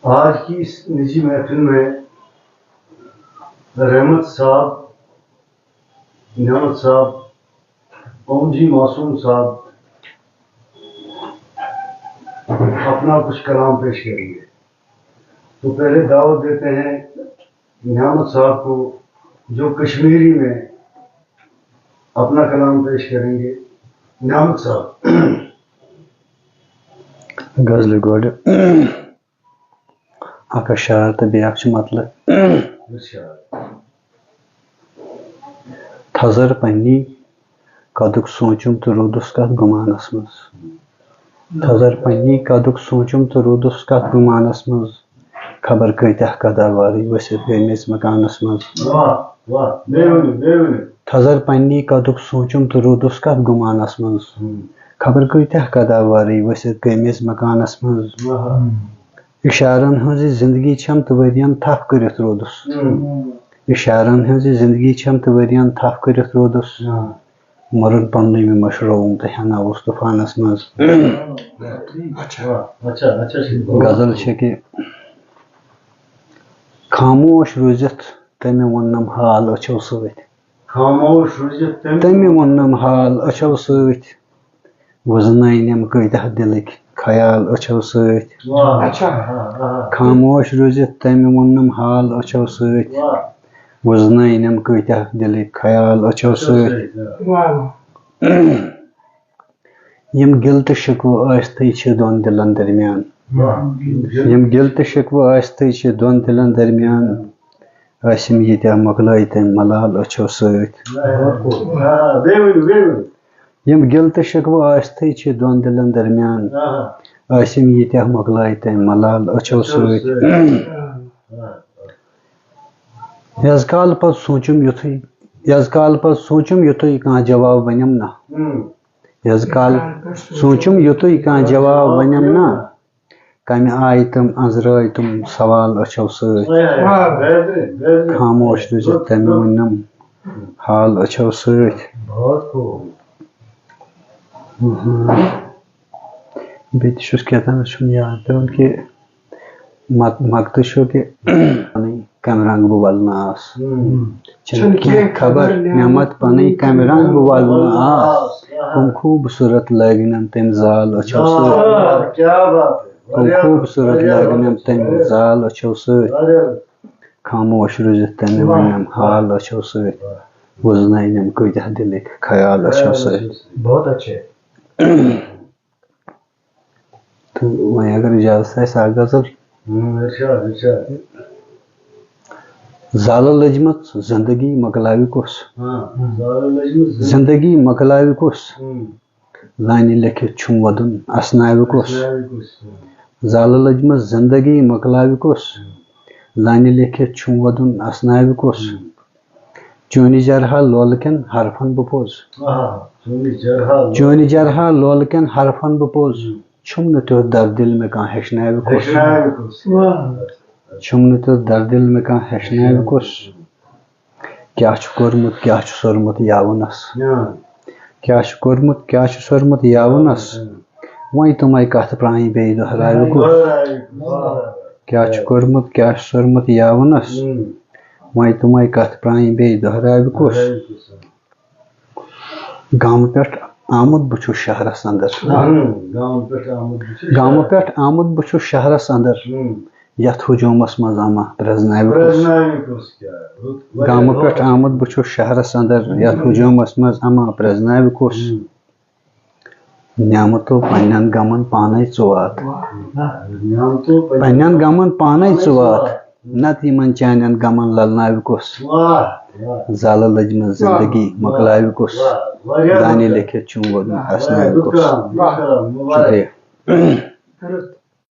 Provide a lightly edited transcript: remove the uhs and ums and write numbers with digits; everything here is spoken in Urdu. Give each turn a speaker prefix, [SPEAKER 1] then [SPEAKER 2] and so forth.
[SPEAKER 1] آج کی اس نجی محفل میں رحمت صاحب، نعمت صاحب، اوم جی معصوم صاحب اپنا کچھ کلام پیش کریں گے. تو پہلے دعوت دیتے ہیں نعمت صاحب کو جو کشمیری میں اپنا کلام پیش کریں گے. نعمت صاحب.
[SPEAKER 2] غزل گوڑ اکھ اشعار تو بیاکھ مطلب تھزر پنی قدک سوچم تو رودس کت گمانس مز. تھزر پنی قدک سوچم تو رودس کت گمانس مز. خبر کتہ قدا واری ورثت گئی میز مکانس مز. تھزر پنی قدک سوچم تو رودس کت گمانس مز. خبر کتہ قدا واری ورثت گئی میز مکانس مز. اشارن ہنز زندگی چھم تو ورین تھپ کرت رودس. اشارن ہنز زندگی چھم تو ورین تھپ کرت رودس. مرن پنی میں مشروم تو ہناوس طوفانس مز. غزل چھ کہ خاموش روزت تمہ ونم حال اچھو ست.
[SPEAKER 1] خاموش روزت
[SPEAKER 2] تمہ ونم حال اچھو ست. وزنائنم کتہ دلک خیال اچھو ست. خاموش روزت تمہ ونم حال اچھو ست. وزنائنم کتہ دلک خیال اچھو ست. یم گل تو شکوہ آستھے چھ دون دلن درمیان. یم گل تو شکوہ آستھے چھ دون دلن درمیان. آسم یتہ مکلائے تم ملال اچھو ست. یم گل تو شکوہ آستھے چھ دون دلن درمیان. آسم یتہ مکلائے تم ملال اچھو ست. یز کال پت سوچم یتھے کان جواب ونم نا. یز کال سوچم یتھے کان جواب ونم نا. کمہ آئی تم انزرائے تم سوال اچھو ست. خاموش روزت تمہ ونم حال اچھو ست. بیت چھس کہتان چھن یاد پیون کہ مقت چھو کہ کم رنگ بہ ولنہ آس. چھن کینٛہہ خبر نعمت پنٕنۍ کمہ رنگ بہ ولنہ آس. کم خوبصورت لٲگنم تٔمۍ زال اچھو ست. کم خوبصورت لٲگنم تٔمۍ زال اچھو ست. خاموش روزت تمہ ونم حال اچھو ست. وزنائنم کتہ دلک خیال اچھو ست.
[SPEAKER 1] بہت اچھے.
[SPEAKER 2] تو وہیں اگر اجازت ہے سا غزل. زالہ لجمت زندگی مکلاوی کس. زندگی مکلاوی کس. لانہ لیکھت چھم ودن اسناوی کس. زالہ لجمت زندگی مکلاوی کس. لانہ لیکھت چھم ودن اسناوی کس. چونہ جرہا لولکن حرفن بہ پوز. چونہ جرہا لولکن حرفن بہ پوز. چھم نہ تیتھ در دل میں کان ہیچناوی کس. چھم نہ تیتھ در دل میں کان ہیچناوی کس. کیا چھ کورمت کیا چھ سورمت یاونس. کیا چھ کورمت کیا چھ سورمت یاونس. وۄنۍ تمے کتھ پرانہِ بیٚیہِ دہراوِ کُس. کیا چھ کورمت کیا چھ سورمت یاونس. وۄنۍ تمے کتھ پرانہِ بیٚیہِ دہراوِ کُس. گامہٕ پٮ۪ٹھ آمُت بہٕ چھُس شہرس اندر. گامہٕ پٮ۪ٹھ آمُت بہٕ چھُس شہرس اندر. یتھ ہجومس منٛز اما پرزناوِ کُس. گامہٕ پٮ۪ٹھ آمُت بہٕ چھُس شہرس اندر. یتھ ہجومس منٛز اما پرزناوِ کُس. نعمتو پننٮ۪ن غمن پانے ژٕ وات. پننٮ۪ن غمن پانے ژٕ وات. نتہٕ یمن چانٮ۪ن غمن للناوِ کُس. زالہ لجمت زندگی مکلاوِ کُس. لانہ لیکھت چھم ودن اسناوِ کُس. شکریہ.